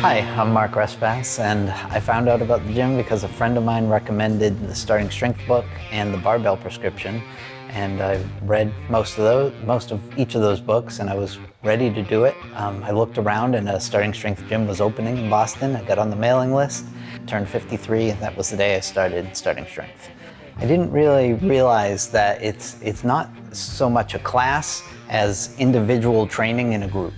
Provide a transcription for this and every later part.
Hi, I'm Marc Respass, and I found out about the gym because a friend of mine recommended the Starting Strength book and the Barbell prescription, and I read most of each of those books, and I was ready to do it. I looked around, and a Starting Strength gym was opening in Boston. I got on the mailing list, turned 53, and that was the day I started Starting Strength. I didn't really realize that it's not so much a class as individual training in a group.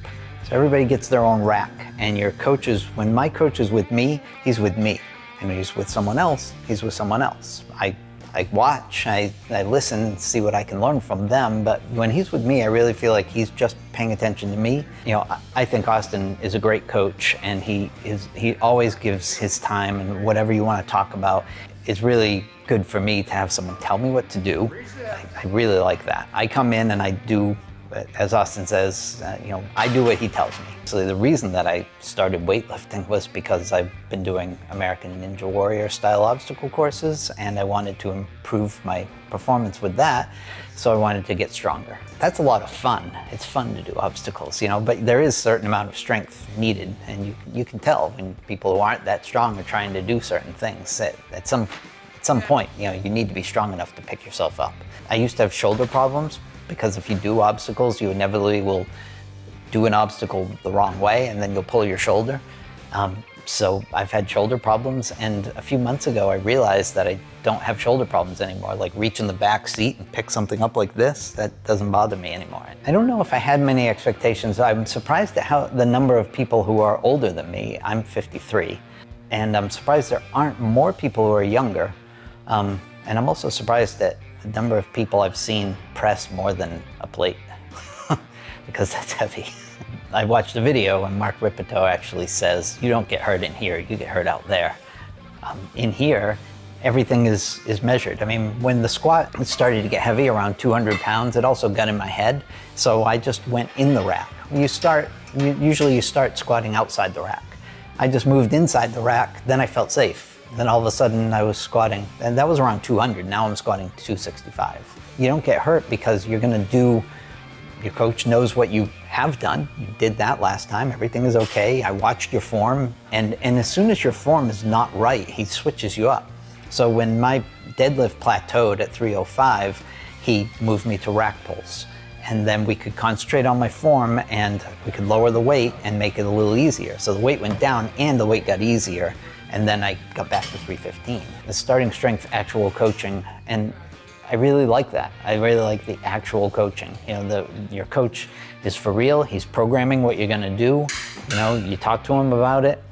So everybody gets their own rack, and your coach is, when my coach is with me, he's with me. And when he's with someone else, he's with someone else. I watch, I listen, see what I can learn from them, but when he's with me, I really feel like he's just paying attention to me. You know, I think Austin is a great coach, and he always gives his time, and whatever you want to talk about is really good for me to have someone tell me what to do. I really like that. I come in and I do, as Austin says, I do what he tells me. So the reason that I started weightlifting was because I've been doing American Ninja Warrior style obstacle courses, and I wanted to improve my performance with that, so I wanted to get stronger. That's a lot of fun. It's fun to do obstacles, but there is a certain amount of strength needed, and you can tell when people who aren't that strong are trying to do certain things. At some point, you need to be strong enough to pick yourself up. I used to have shoulder problems, because if you do obstacles, you inevitably will do an obstacle the wrong way, and then you'll pull your shoulder. So I've had shoulder problems, and a few months ago I realized that I don't have shoulder problems anymore. Like reach in the back seat and pick something up like this, that doesn't bother me anymore. I don't know if I had many expectations. I'm surprised at the number of people who are older than me. I'm 53, and I'm surprised there aren't more people who are younger. And I'm also surprised at the number of people I've seen press more than a plate, because that's heavy. I watched a video and Marc Respass actually says, you don't get hurt in here, you get hurt out there. In here, everything is measured. I mean, when the squat started to get heavy, around 200 pounds, it also got in my head, so I just went in the rack. Usually you start squatting outside the rack. I just moved inside the rack, then I felt safe. Then all of a sudden I was squatting, and that was around 200, now I'm squatting 265. You don't get hurt because you're gonna do, your coach knows what you have done. You did that last time, everything is okay. I watched your form, and as soon as your form is not right, he switches you up. So when my deadlift plateaued at 305, he moved me to rack pulls. And then we could concentrate on my form, and we could lower the weight and make it a little easier. So the weight went down and the weight got easier. And then I got back to 315. The Starting Strength actual coaching, and I really like that. I really like the actual coaching. Your coach is for real. He's programming what you're gonna do. You talk to him about it.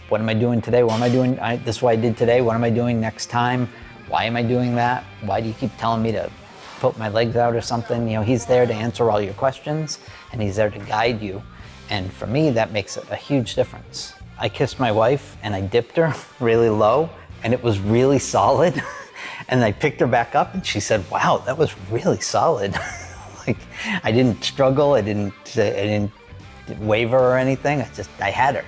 What am I doing today? What am I doing? This is what I did today. What am I doing next time? Why am I doing that? Why do you keep telling me to put my legs out or something? He's there to answer all your questions, and he's there to guide you. And for me, that makes a huge difference. I kissed my wife and I dipped her really low, and it was really solid. And I picked her back up and she said, wow, that was really solid. Like, I didn't struggle, I didn't waver or anything. I had her.